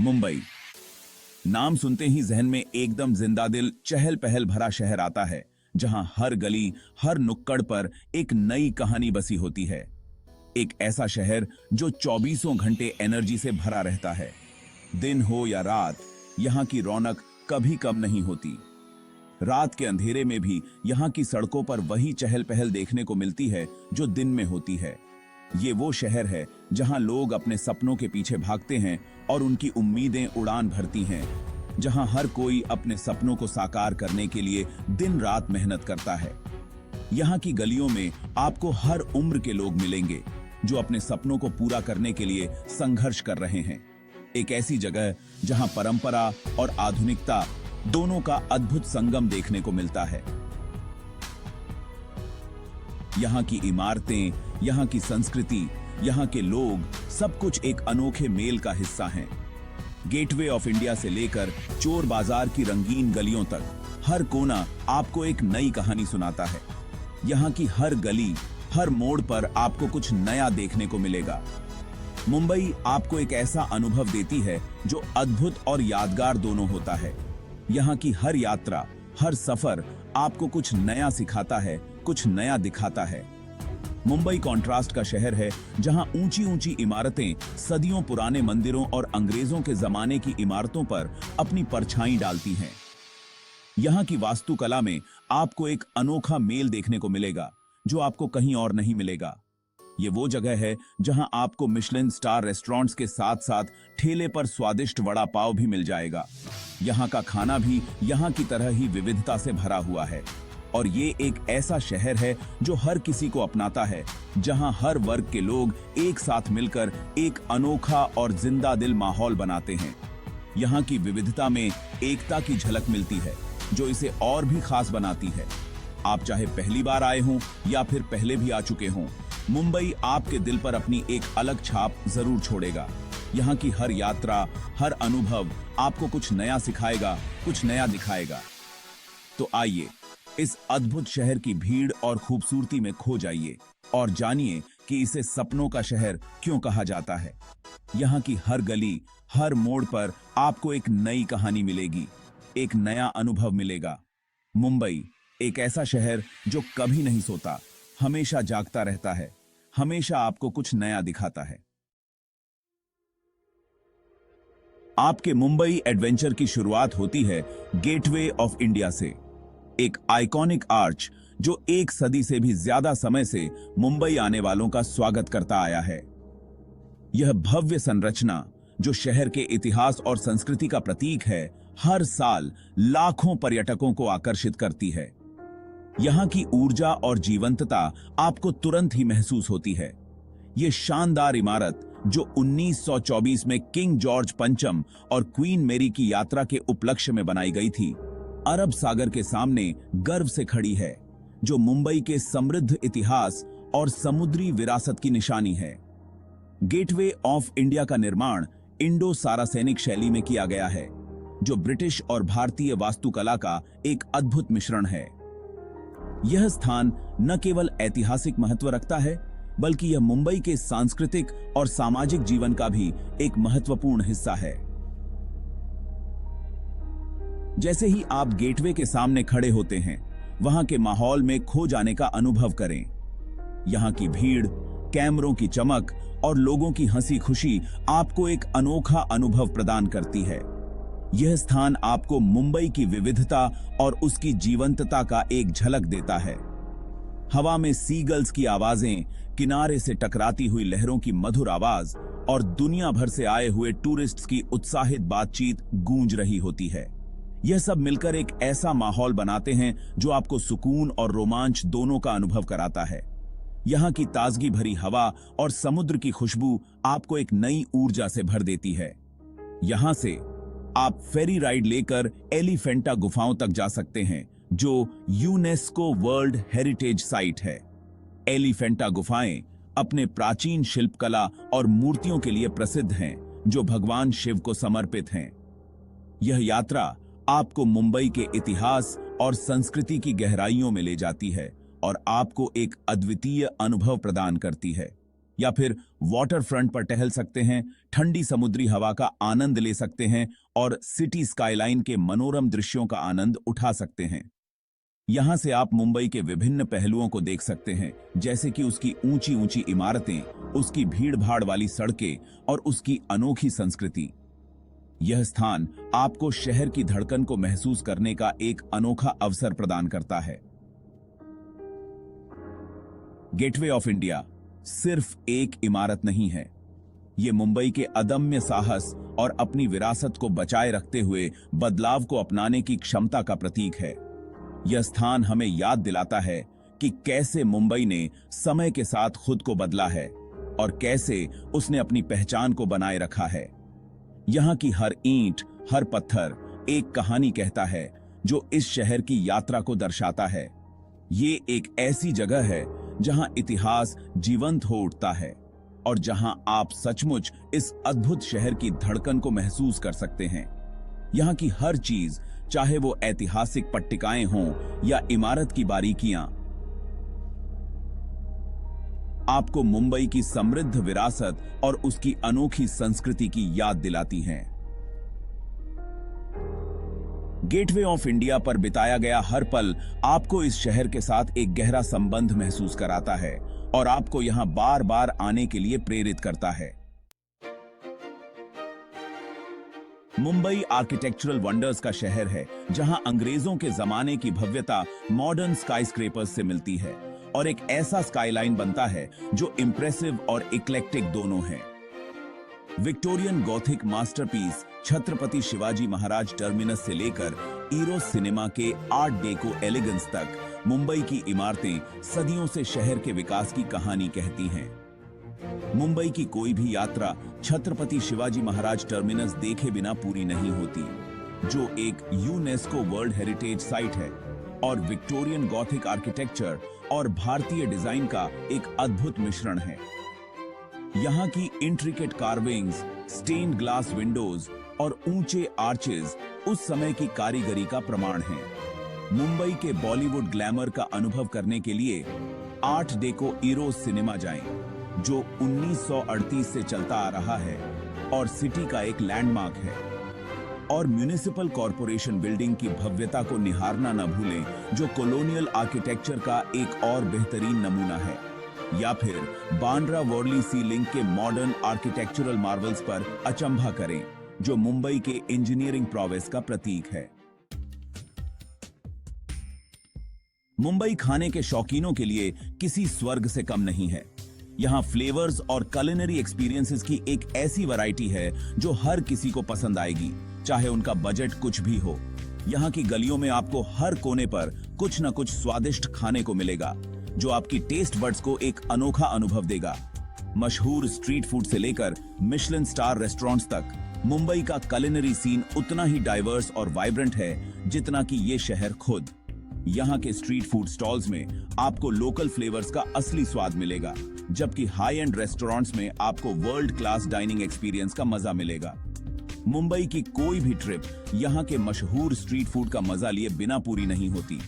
मुंबई। नाम सुनते ही जहन में एकदम जिंदा दिल चहल पहल भरा शहर आता है, जहां हर गली, हर नुक्कड़ पर एक नई कहानी बसी होती है। एक ऐसा शहर जो 24 घंटे एनर्जी से भरा रहता है। दिन हो या रात, यहां की रौनक कभी कम नहीं होती। रात के अंधेरे में भी यहां की सड़कों पर वही चहल पहल देखने को मिलती है जो दिन में होती है। ये वो शहर है जहां लोग अपने सपनों के पीछे भागते हैं और उनकी उम्मीदें उड़ान भरती हैं, जहां हर कोई अपने सपनों को साकार करने के लिए दिन रात मेहनत करता है। यहाँ की गलियों में आपको हर उम्र के लोग मिलेंगे जो अपने सपनों को पूरा करने के लिए संघर्ष कर रहे हैं। एक ऐसी जगह जहां परंपरा और आधुनिकता दोनों का अद्भुत संगम देखने को मिलता है। यहाँ की इमारतें, यहाँ की संस्कृति, यहाँ के लोग, सब कुछ एक अनोखे मेल का हिस्सा हैं। गेटवे ऑफ इंडिया से लेकर चोर बाजार की रंगीन गलियों तक हर कोना आपको एक नई कहानी सुनाता है। यहाँ की हर गली, हर मोड़ पर आपको कुछ नया देखने को मिलेगा। मुंबई आपको एक ऐसा अनुभव देती है जो अद्भुत और यादगार दोनों होता है। यहाँ की हर यात्रा, हर सफर आपको कुछ नया सिखाता है, कुछ नया दिखाता है। मुंबई कॉन्ट्रास्ट का शहर है, जहां ऊंची ऊंची इमारतें सदियों पुराने मंदिरों और अंग्रेजों के जमाने की इमारतों पर अपनी परछाई डालती हैं। यहाँ की वास्तुकला में आपको एक अनोखा मेल देखने को मिलेगा जो आपको कहीं और नहीं मिलेगा। ये वो जगह है जहां आपको मिशेलिन स्टार रेस्टोरेंट्स के साथ साथ ठेले पर स्वादिष्ट वड़ा पाव भी मिल जाएगा। यहाँ का खाना भी यहाँ की तरह ही विविधता से भरा हुआ है और ये एक ऐसा शहर है जो हर किसी को अपनाता है, जहां हर वर्ग के लोग एक साथ मिलकर एक अनोखा और जिंदा दिल माहौल बनाते हैं। यहाँ की विविधता में एकता की झलक मिलती है जो इसे और भी खास बनाती है। आप चाहे पहली बार आए हों या फिर पहले भी आ चुके हों, मुंबई आपके दिल पर अपनी एक अलग छाप जरूर छोड़ेगा। यहाँ की हर यात्रा, हर अनुभव आपको कुछ नया सिखाएगा, कुछ नया दिखाएगा। तो आइए इस अद्भुत शहर की भीड़ और खूबसूरती में खो जाइए और जानिए कि इसे सपनों का शहर क्यों कहा जाता है। यहाँ की हर गली, हर मोड़ पर आपको एक नई कहानी मिलेगी, एक नया अनुभव मिलेगा। मुंबई एक ऐसा शहर जो कभी नहीं सोता, हमेशा जागता रहता है, हमेशा आपको कुछ नया दिखाता है। आपके मुंबई एडवेंचर की शुरुआत होती है गेटवे ऑफ इंडिया से, एक आइकॉनिक आर्च जो एक सदी से भी ज्यादा समय से मुंबई आने वालों का स्वागत करता आया है। यह भव्य संरचना जो शहर के इतिहास और संस्कृति का प्रतीक है, हर साल लाखों पर्यटकों को आकर्षित करती है। यहाँ की ऊर्जा और जीवंतता आपको तुरंत ही महसूस होती है। ये शानदार इमारत जो 1924 में किंग जॉर्ज पंचम और क्वीन मेरी की यात्रा के उपलक्ष्य में बनाई गई थी, अरब सागर के सामने गर्व से खड़ी है, जो मुंबई के समृद्ध इतिहास और समुद्री विरासत की निशानी है। गेटवे ऑफ इंडिया का निर्माण इंडो सारासेनिक शैली में किया गया है, जो ब्रिटिश और भारतीय वास्तुकला का एक अद्भुत मिश्रण है। यह स्थान न केवल ऐतिहासिक महत्व रखता है, बल्कि यह मुंबई के सांस्कृतिक और सामाजिक जीवन का भी एक महत्वपूर्ण हिस्सा है। जैसे ही आप गेटवे के सामने खड़े होते हैं, वहां के माहौल में खो जाने का अनुभव करें। यहां की भीड़, कैमरों की चमक और लोगों की हंसी खुशी आपको एक अनोखा अनुभव प्रदान करती है। यह स्थान आपको मुंबई की विविधता और उसकी जीवंतता का एक झलक देता है। हवा में सीगल्स की आवाजें, किनारे से टकराती हुई लहरों की मधुर आवाज और दुनिया भर से आए हुए टूरिस्ट्स की उत्साहित बातचीत गूंज रही होती है। यह सब मिलकर एक ऐसा माहौल बनाते हैं जो आपको सुकून और रोमांच दोनों का अनुभव कराता है। यहाँ की ताजगी भरी हवा और समुद्र की खुशबू आपको एक नई ऊर्जा से भर देती है। यहाँ से आप फेरी राइड लेकर एलिफेंटा गुफाओं तक जा सकते हैं, जो यूनेस्को वर्ल्ड हेरिटेज साइट है। एलिफेंटा गुफाएं अपने प्राचीन शिल्पकला और मूर्तियों के लिए प्रसिद्ध हैं, जो भगवान शिव को समर्पित हैं। यह यात्रा आपको मुंबई के इतिहास और संस्कृति की गहराइयों में ले जाती है और आपको एक अद्वितीय अनुभव प्रदान करती है। या फिर वाटर फ्रंट पर टहल सकते हैं, ठंडी समुद्री हवा का आनंद ले सकते हैं और सिटी स्काईलाइन के मनोरम दृश्यों का आनंद उठा सकते हैं। यहां से आप मुंबई के विभिन्न पहलुओं को देख सकते हैं, जैसे कि उसकी ऊंची ऊंची इमारतें, उसकी भीड़-भाड़ वाली सड़कें और उसकी अनोखी संस्कृति। यह स्थान आपको शहर की धड़कन को महसूस करने का एक अनोखा अवसर प्रदान करता है। गेटवे ऑफ इंडिया सिर्फ एक इमारत नहीं है, ये मुंबई के अदम्य साहस और अपनी विरासत को बचाए रखते हुए बदलाव को अपनाने की क्षमता का प्रतीक है। यह स्थान हमें याद दिलाता है कि कैसे मुंबई ने समय के साथ खुद को बदला है और कैसे उसने अपनी पहचान को बनाए रखा है। यहां की हर ईंट, हर पत्थर एक कहानी कहता है जो इस शहर की यात्रा को दर्शाता है। ये एक ऐसी जगह है जहां इतिहास जीवंत हो उठता है और जहां आप सचमुच इस अद्भुत शहर की धड़कन को महसूस कर सकते हैं। यहां की हर चीज, चाहे वो ऐतिहासिक पट्टिकाएं हों या इमारत की बारीकियां, आपको मुंबई की समृद्ध विरासत और उसकी अनोखी संस्कृति की याद दिलाती हैं। गेटवे ऑफ इंडिया पर बिताया गया हर पल आपको इस शहर के साथ एक गहरा संबंध महसूस कराता है और आपको यहां बार बार आने के लिए प्रेरित करता है। मुंबई आर्किटेक्चरल वंडर्स का शहर है, जहां अंग्रेजों के जमाने की भव्यता मॉडर्न स्काईस्क्रेपर्स से मिलती है और एक ऐसा स्काईलाइन बनता है जो इंप्रेसिव और इक्लेक्टिक दोनों है। Victorian Gothic masterpiece Chhatrapati Shivaji Maharaj Terminus से लेकर इरोस सिनेमा के आर्ट डेको एलिगेंस तक मुंबई की इमारतें सदियों से शहर के विकास की कहानी कहती हैं। मुंबई की कोई भी यात्रा छत्रपति शिवाजी महाराज टर्मिनस देखे बिना पूरी नहीं होती, जो एक यूनेस्को वर्ल्ड हेरिटेज साइट है और विक्टोरियन गॉथिक आर्किटेक्चर और भारतीय डिजाइन का एक अद्भुत मिश्रण है। यहाँ की intricate carvings, stained glass windows और ऊंचे आर्चेज उस समय की कारीगरी का प्रमाण हैं। मुंबई के बॉलीवुड ग्लैमर का अनुभव करने के लिए आर्ट डेको इरोस सिनेमा जाएं, जो 1938 से चलता आ रहा है और सिटी का एक लैंडमार्क है। और म्युनिसिपल कॉरपोरेशन बिल्डिंग की भव्यता को निहारना न भूलें, जो कॉलोनियल आर्किटेक्चर का एक और बेहतरीन नमूना है। या फिर बांद्रा वर्ली सी लिंक के मॉडर्न आर्किटेक्चरल मार्वल्स पर अचंभा करें, जो मुंबई के इंजीनियरिंग प्रोवेस का प्रतीक है। मुंबई खाने के शौकीनों के लिए किसी स्वर्ग से कम नहीं है। यहाँ फ्लेवर्स और कुलिनरी एक्सपीरियंसेस की एक ऐसी वैरायटी है जो हर किसी को पसंद आएगी, चाहे उनका बजट कुछ भी हो। यहाँ की गलियों में आपको हर कोने पर कुछ न कुछ स्वादिष्ट खाने को मिलेगा, जो आपकी टेस्ट बड्स को एक अनोखा अनुभव देगा। मशहूर स्ट्रीट फूड से लेकर मिशेलिन स्टार रेस्टोरेंट्स तक मुंबई का कुलिनरी सीन उतना ही डाइवर्स और वाइब्रेंट है जितना कि ये शहर खुद। यहाँ के स्ट्रीट फूड स्टॉल्स में आपको लोकल फ्लेवर्स का असली स्वाद मिलेगा, जबकि हाई एंड रेस्टोरेंट्स में आपको वर्ल्ड क्लास डाइनिंग एक्सपीरियंस का मजा मिलेगा। मुंबई की कोई भी ट्रिप यहाँ के मशहूर स्ट्रीट फूड का मजा लिए बिना पूरी नहीं होती।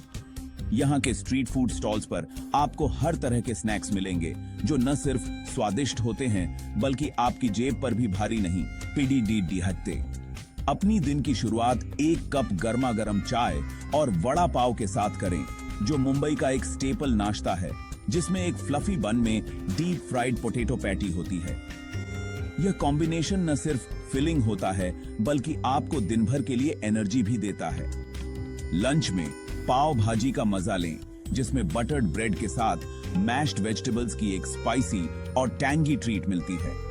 यहाँ के स्ट्रीट फूड स्टॉल्स पर आपको हर तरह के स्नैक्स मिलेंगे, जो न सिर्फ स्वादिष्ट होते हैं बल्कि आपकी जेब पर भी भारी नहीं पीडी हटते। अपनी दिन की शुरुआत एक कप गर्मा गर्म चाय और वड़ा पाव के साथ करें, जो मुंबई का एक स्टेपल नाश्ता है, जिसमें एक फ्लफी बन में डीप फ्राइड पोटैटो पैटी होती है। यह कॉम्बिनेशन न सिर्फ फिलिंग होता है बल्कि आपको दिन भर के लिए एनर्जी भी देता है। लंच में पाव भाजी का मजा लें, जिसमें बटर्ड ब्रेड के साथ मैश्ड वेजिटेबल्स की एक स्पाइसी और टैंगी ट्रीट मिलती है।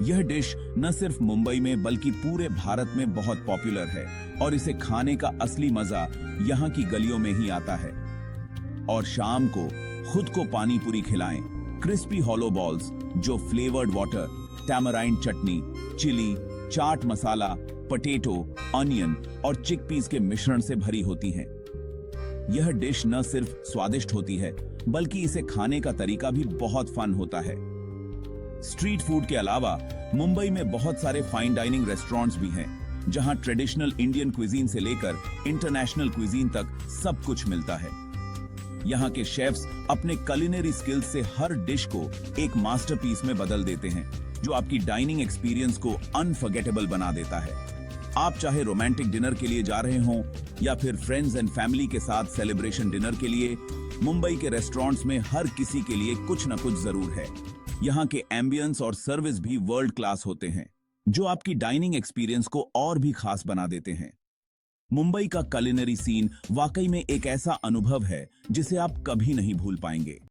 यह डिश न सिर्फ मुंबई में बल्कि पूरे भारत में बहुत पॉपुलर है और इसे खाने का असली मजा यहाँ की गलियों में ही आता है। और शाम को खुद को पानी पूरी खिलाएं, क्रिस्पी हॉलो बॉल्स जो फ्लेवर्ड वाटर, टैमराइंड चटनी, chilli, chaat masala, potato, onion और चिकपीस के मिश्रण से भरी होती हैं। यह डिश न सिर्फ स्वादिष्ट होती है बल्कि इसे खाने का तरीका भी बहुत फन होता है। स्ट्रीट फूड के अलावा मुंबई में बहुत सारे फाइन डाइनिंग रेस्टोरेंट्स भी हैं, जहां ट्रेडिशनल इंडियन क्विजीन से लेकर इंटरनेशनल क्विजीन तक सब कुछ मिलता है। यहाँ के शेफ्स अपने कुलिनरी स्किल्स से हर डिश को एक मास्टरपीस में बदल देते हैं, जो आपकी डाइनिंग एक्सपीरियंस को अनफॉरगेटेबल बना देता है। आप चाहे रोमांटिक डिनर के लिए जा रहे हों या फिर फ्रेंड्स एंड फैमिली के साथ सेलिब्रेशन डिनर के लिए, मुंबई के रेस्टोरेंट्स में हर किसी के लिए कुछ न कुछ जरूर है। यहाँ के एम्बियंस और सर्विस भी वर्ल्ड क्लास होते हैं, जो आपकी डाइनिंग एक्सपीरियंस को और भी खास बना देते हैं। मुंबई का कुलिनरी सीन वाकई में एक ऐसा अनुभव है जिसे आप कभी नहीं भूल पाएंगे।